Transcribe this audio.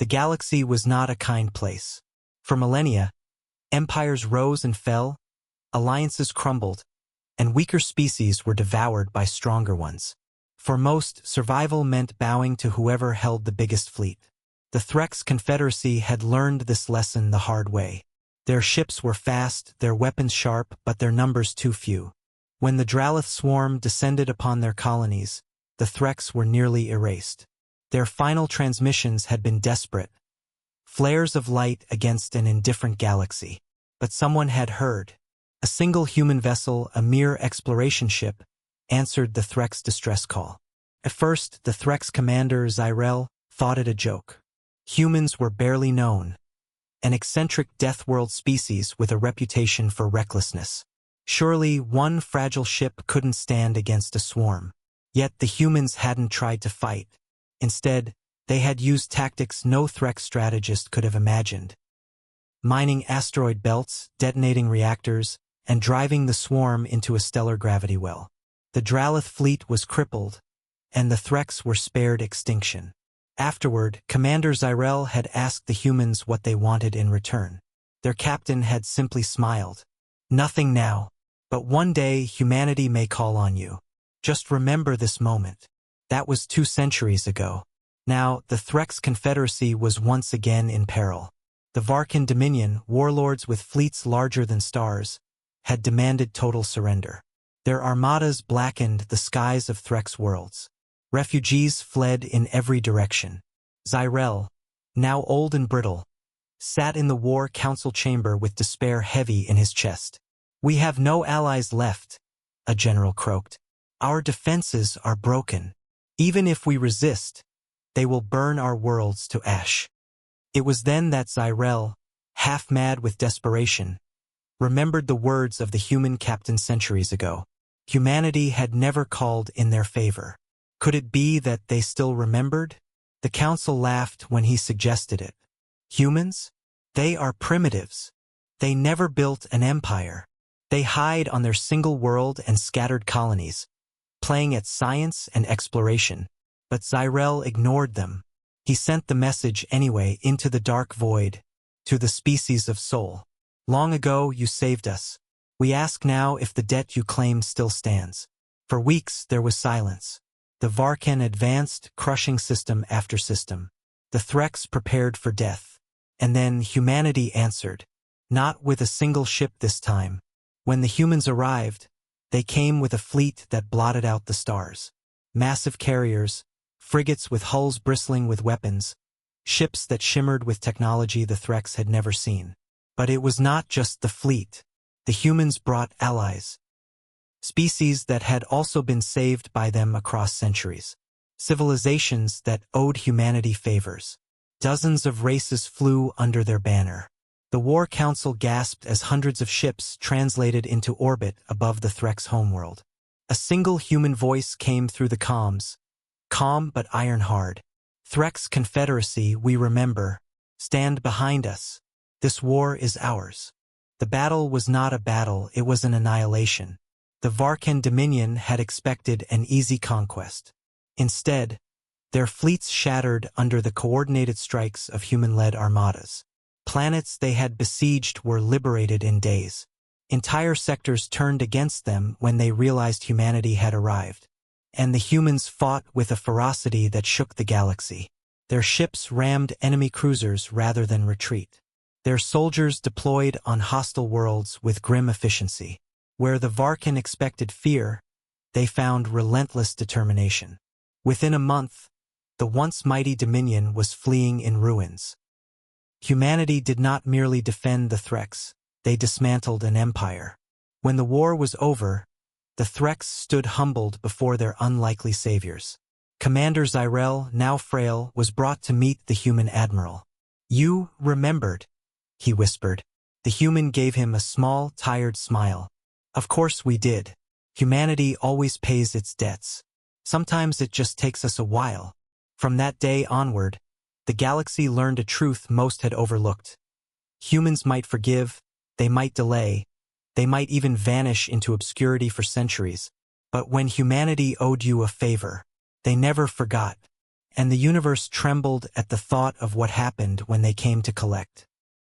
The galaxy was not a kind place. For millennia, empires rose and fell, alliances crumbled, and weaker species were devoured by stronger ones. For most, survival meant bowing to whoever held the biggest fleet. The Threx Confederacy had learned this lesson the hard way. Their ships were fast, their weapons sharp, but their numbers too few. When the Dralith swarm descended upon their colonies, the Threx were nearly erased. Their final transmissions had been desperate. Flares of light against an indifferent galaxy. But someone had heard. A single human vessel, a mere exploration ship, answered the Threx distress call. At first, the Threx commander, Zyrel, thought it a joke. Humans were barely known. An eccentric death-world species with a reputation for recklessness. Surely one fragile ship couldn't stand against a swarm. Yet the humans hadn't tried to fight. Instead, they had used tactics no Threx strategist could have imagined. Mining asteroid belts, detonating reactors, and driving the swarm into a stellar gravity well. The Dralith fleet was crippled, and the Threx were spared extinction. Afterward, Commander Zyrel had asked the humans what they wanted in return. Their captain had simply smiled. Nothing now, but one day humanity may call on you. Just remember this moment. That was 2 centuries ago. Now, the Threx Confederacy was once again in peril. The Varkan Dominion, warlords with fleets larger than stars, had demanded total surrender. Their armadas blackened the skies of Threx worlds. Refugees fled in every direction. Zyrel, now old and brittle, sat in the war council chamber with despair heavy in his chest. "We have no allies left," a general croaked. "Our defenses are broken. Even if we resist, they will burn our worlds to ash." It was then that Zyrel, half mad with desperation, remembered the words of the human captain centuries ago. Humanity had never called in their favor. Could it be that they still remembered? The council laughed when he suggested it. Humans? They are primitives. They never built an empire. They hide on their single world and scattered colonies, playing at science and exploration. But Zyrel ignored them. He sent the message anyway into the dark void, to the species of soul. "Long ago you saved us. We ask now if the debt you claim still stands." For weeks there was silence. The Varkan advanced, crushing system after system. The Threx prepared for death. And then humanity answered. Not with a single ship this time. When the humans arrived, they came with a fleet that blotted out the stars. Massive carriers, frigates with hulls bristling with weapons, ships that shimmered with technology the Threx had never seen. But it was not just the fleet. The humans brought allies. Species that had also been saved by them across centuries. Civilizations that owed humanity favors. Dozens of races flew under their banner. The War Council gasped as hundreds of ships translated into orbit above the Threx homeworld. A single human voice came through the comms, calm but iron-hard. "Threx Confederacy, we remember. Stand behind us. This war is ours." The battle was not a battle, it was an annihilation. The Varkan Dominion had expected an easy conquest. Instead, their fleets shattered under the coordinated strikes of human-led armadas. Planets they had besieged were liberated in days. Entire sectors turned against them when they realized humanity had arrived. And the humans fought with a ferocity that shook the galaxy. Their ships rammed enemy cruisers rather than retreat. Their soldiers deployed on hostile worlds with grim efficiency. Where the Varkan expected fear, they found relentless determination. Within a month, the once mighty Dominion was fleeing in ruins. Humanity did not merely defend the Threx, they dismantled an empire. When the war was over, the Threx stood humbled before their unlikely saviors. Commander Zyrel, now frail, was brought to meet the human admiral. "You remembered," he whispered. The human gave him a small, tired smile. "Of course we did. Humanity always pays its debts. Sometimes it just takes us a while." From that day onward, the galaxy learned a truth most had overlooked. Humans might forgive, they might delay, they might even vanish into obscurity for centuries, but when humanity owed you a favor, they never forgot. and the universe trembled at the thought of what happened when they came to collect.